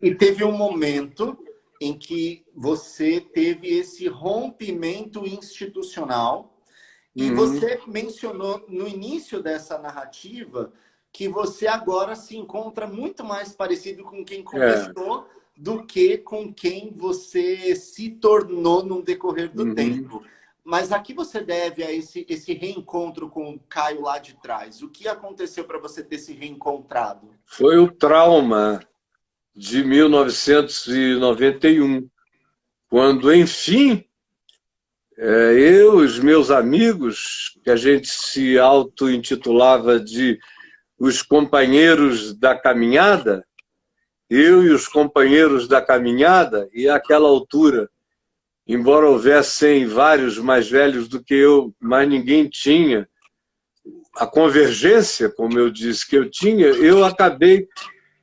E teve um momento em que você teve esse rompimento institucional e você mencionou no início dessa narrativa que você agora se encontra muito mais parecido com quem começou do que com quem você se tornou no decorrer do tempo. Mas a que você deve a esse reencontro com o Caio lá de trás? O que aconteceu para você ter se reencontrado? Foi o trauma de 1991, quando, enfim, eu e os meus amigos, que a gente se auto-intitulava de os companheiros da caminhada, eu e os companheiros da caminhada, e àquela altura, embora houvessem vários mais velhos do que eu, mas ninguém tinha a convergência, como eu disse que eu tinha, eu acabei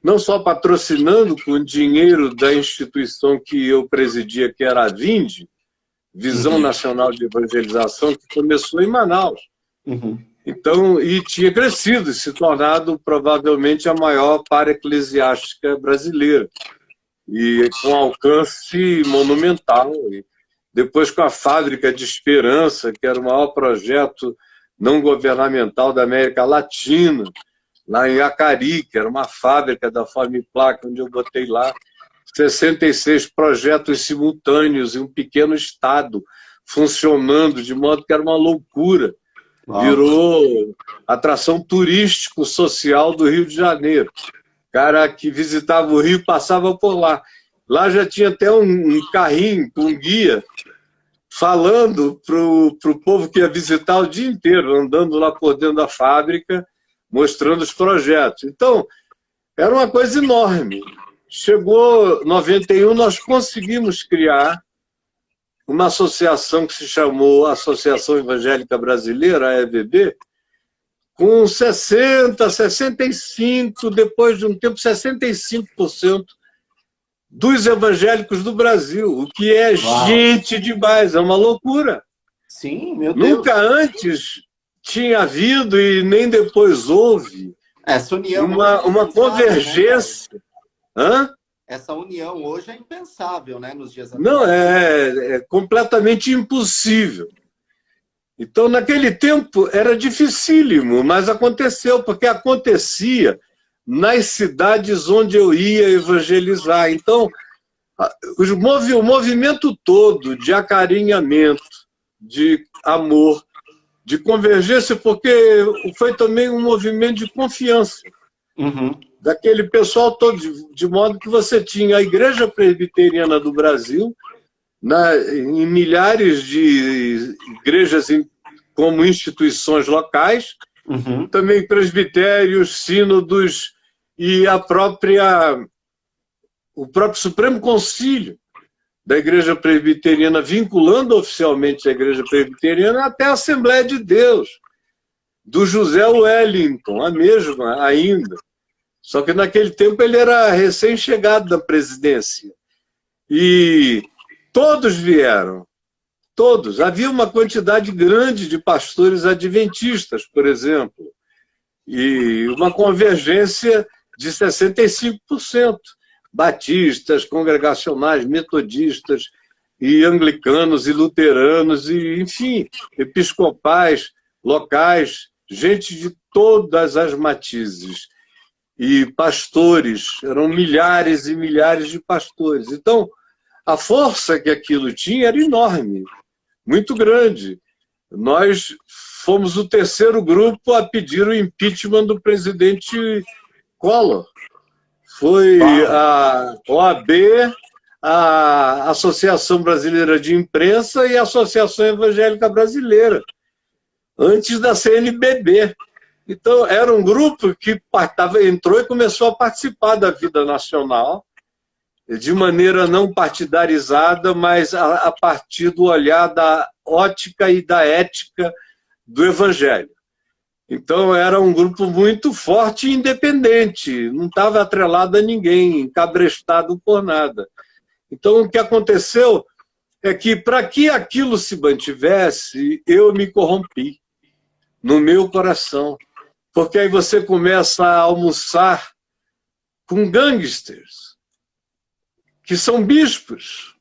não só patrocinando com dinheiro da instituição que eu presidia, que era a Vinde, Visão Nacional de Evangelização, que começou em Manaus. Então, e tinha crescido e se tornado provavelmente a maior para-eclesiástica brasileira, e com alcance monumental. E depois com a Fábrica de Esperança, que era o maior projeto não governamental da América Latina, lá em Acari, que era uma fábrica da Formiplac, onde eu botei lá 66 projetos simultâneos em um pequeno estado, funcionando, de modo que era uma loucura. Virou atração turístico-social do Rio de Janeiro. O cara que visitava o Rio passava por lá. Lá já tinha até um carrinho com guia falando para o povo que ia visitar o dia inteiro, andando lá por dentro da fábrica, mostrando os projetos. Então, era uma coisa enorme. Chegou 91, nós conseguimos criar uma associação que se chamou Associação Evangélica Brasileira, a EVB, com 60, 65, depois de um tempo, 65% dos evangélicos do Brasil, o que é gente demais, é uma loucura. Sim, meu Deus. Nunca antes tinha havido e nem depois houve essa união uma convergência. Né, essa união hoje é impensável, né, nos dias atuais. Não, é completamente impossível. Então, naquele tempo, era dificílimo, mas aconteceu, porque acontecia nas cidades onde eu ia evangelizar. Então, o movimento todo de acarinhamento, de amor, de convergência, porque foi também um movimento de confiança. Daquele pessoal todo, de modo que você tinha a Igreja Presbiteriana do Brasil, em milhares de igrejas como instituições locais, também presbitérios, sínodos e o próprio Supremo Concílio da Igreja Presbiteriana, vinculando oficialmente a Igreja Presbiteriana até a Assembleia de Deus, do José Wellington, a mesma ainda. Só que naquele tempo ele era recém-chegado da presidência. E todos vieram, todos. Havia uma quantidade grande de pastores adventistas, por exemplo, e uma convergência de 65%. Batistas, congregacionais, metodistas, e anglicanos, e luteranos, e, enfim, episcopais, locais, gente de todas as matizes. E pastores, eram milhares e milhares de pastores. Então, a força que aquilo tinha era enorme, muito grande. Nós fomos o terceiro grupo a pedir o impeachment do presidente Collor. Foi a OAB, a Associação Brasileira de Imprensa e a Associação Evangélica Brasileira, antes da CNBB. Então, era um grupo que entrou e começou a participar da vida nacional, de maneira não partidarizada, mas a partir do olhar da ótica e da ética do Evangelho. Então, era um grupo muito forte e independente, não estava atrelado a ninguém, encabrestado por nada. Então, o que aconteceu é que, para que aquilo se mantivesse, eu me corrompi no meu coração. Porque aí você começa a almoçar com gangsters, que são bispos,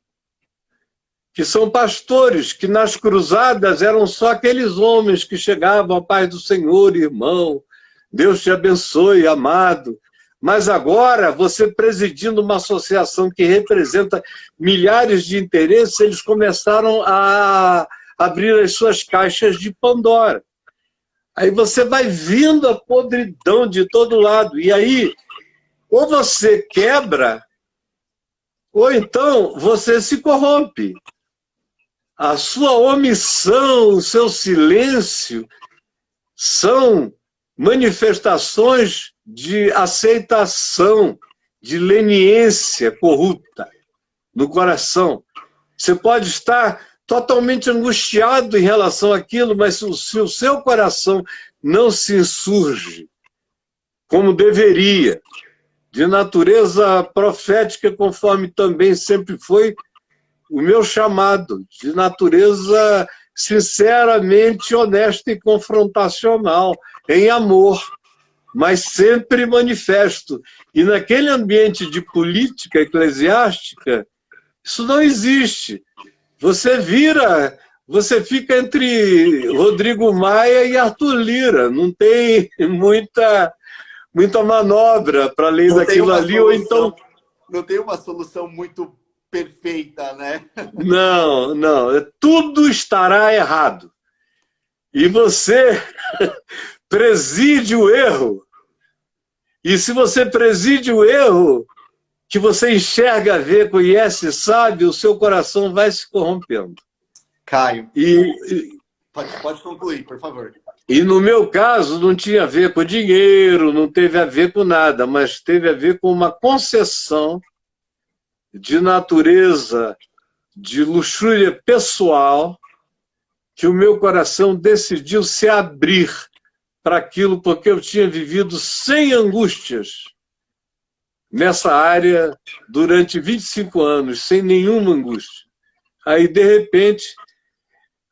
que são pastores, que nas cruzadas eram só aqueles homens que chegavam à paz do Senhor, irmão, Deus te abençoe, amado. Mas agora, você presidindo uma associação que representa milhares de interesses, eles começaram a abrir as suas caixas de Pandora. Aí você vai vindo a podridão de todo lado. E aí, ou você quebra, ou então você se corrompe. A sua omissão, o seu silêncio são manifestações de aceitação, de leniência corrupta no coração. Você pode estar totalmente angustiado em relação àquilo, mas se o seu coração não se insurge como deveria, de natureza profética, conforme também sempre foi o meu chamado, de natureza sinceramente honesta e confrontacional, em amor, mas sempre manifesto. E naquele ambiente de política eclesiástica, isso não existe. Você fica entre Rodrigo Maia e Arthur Lira, não tem muita manobra para além daquilo ali, ou então... Não tem uma solução muito perfeita, né? Não, tudo estará errado. E você preside o erro. E se você preside o erro, que você enxerga, vê, conhece, sabe, o seu coração vai se corrompendo. Caio, pode concluir, por favor. E no meu caso, não tinha a ver com dinheiro, não teve a ver com nada, mas teve a ver com uma concessão de natureza, de luxúria pessoal, que o meu coração decidiu se abrir para aquilo, porque eu tinha vivido sem angústias nessa área durante 25 anos, sem nenhuma angústia. Aí, de repente,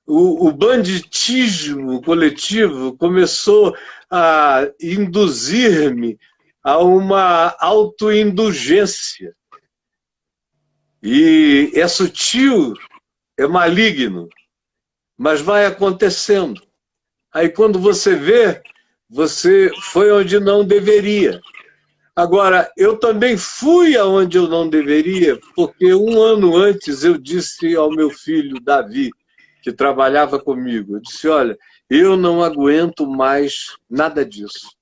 o banditismo coletivo começou a induzir-me a uma autoindulgência. E é sutil, é maligno, mas vai acontecendo. Aí quando você vê, você foi onde não deveria. Agora, eu também fui aonde eu não deveria, porque um ano antes eu disse ao meu filho, Davi, que trabalhava comigo, eu disse, olha, eu não aguento mais nada disso.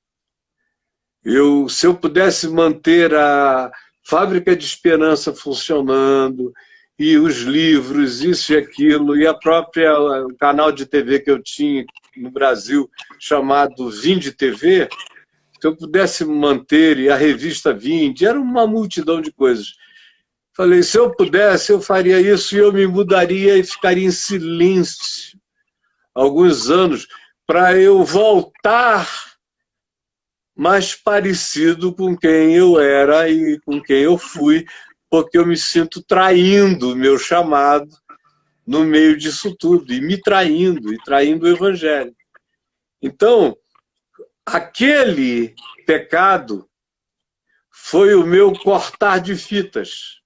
Se eu pudesse manter a Fábrica de Esperança funcionando, e os livros, isso e aquilo, e o canal de TV que eu tinha no Brasil, chamado Vinde TV, se eu pudesse manter, e a revista Vinde, era uma multidão de coisas. Falei, se eu pudesse, eu faria isso, e eu me mudaria e ficaria em silêncio alguns anos, para eu voltar mais parecido com quem eu era e com quem eu fui, porque eu me sinto traindo o meu chamado no meio disso tudo, e me traindo, e traindo o Evangelho. Então, aquele pecado foi o meu cortar de fitas.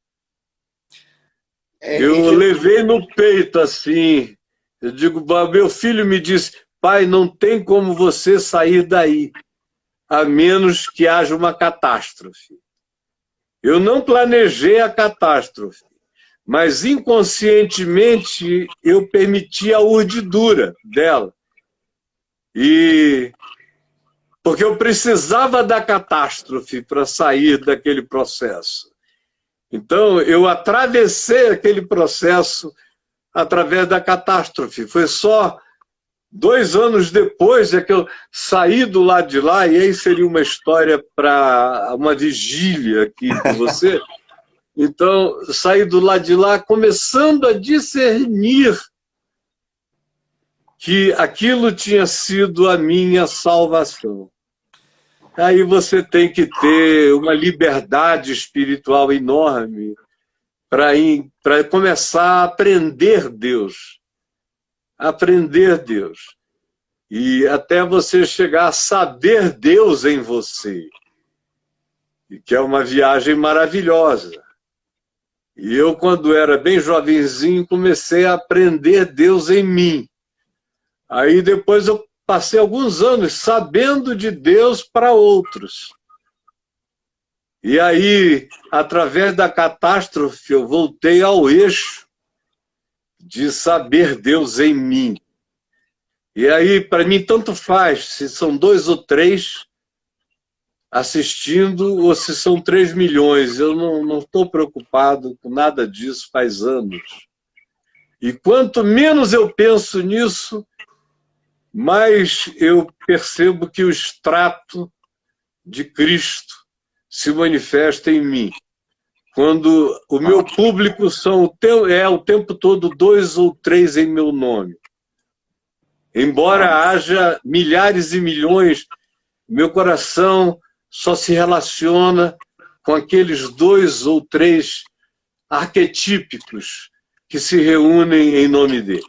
Eu levei no peito assim, eu digo, meu filho me disse, pai, não tem como você sair daí, a menos que haja uma catástrofe. Eu não planejei a catástrofe, mas inconscientemente eu permiti a urdidura dela. Porque eu precisava da catástrofe para sair daquele processo. Então, eu atravessei aquele processo através da catástrofe. Foi só 2 anos depois é que eu saí do lado de lá, e aí seria uma história para uma vigília aqui com você. Então, saí do lado de lá começando a discernir que aquilo tinha sido a minha salvação. Aí você tem que ter uma liberdade espiritual enorme para começar a aprender Deus. Aprender Deus. E até você chegar a saber Deus em você. E que é uma viagem maravilhosa. E eu, quando era bem jovenzinho, comecei a aprender Deus em mim. Aí depois eu passei alguns anos sabendo de Deus para outros. E aí, através da catástrofe, eu voltei ao eixo de saber Deus em mim. E aí, para mim, tanto faz se são 2 ou 3 assistindo ou se são 3 milhões. Eu não estou preocupado com nada disso faz anos. E quanto menos eu penso nisso, mais eu percebo que o extrato de Cristo se manifesta em mim. Quando o meu público é o tempo todo 2 ou 3 em meu nome. Embora haja milhares e milhões, meu coração só se relaciona com aqueles 2 ou 3 arquetípicos que se reúnem em nome dele.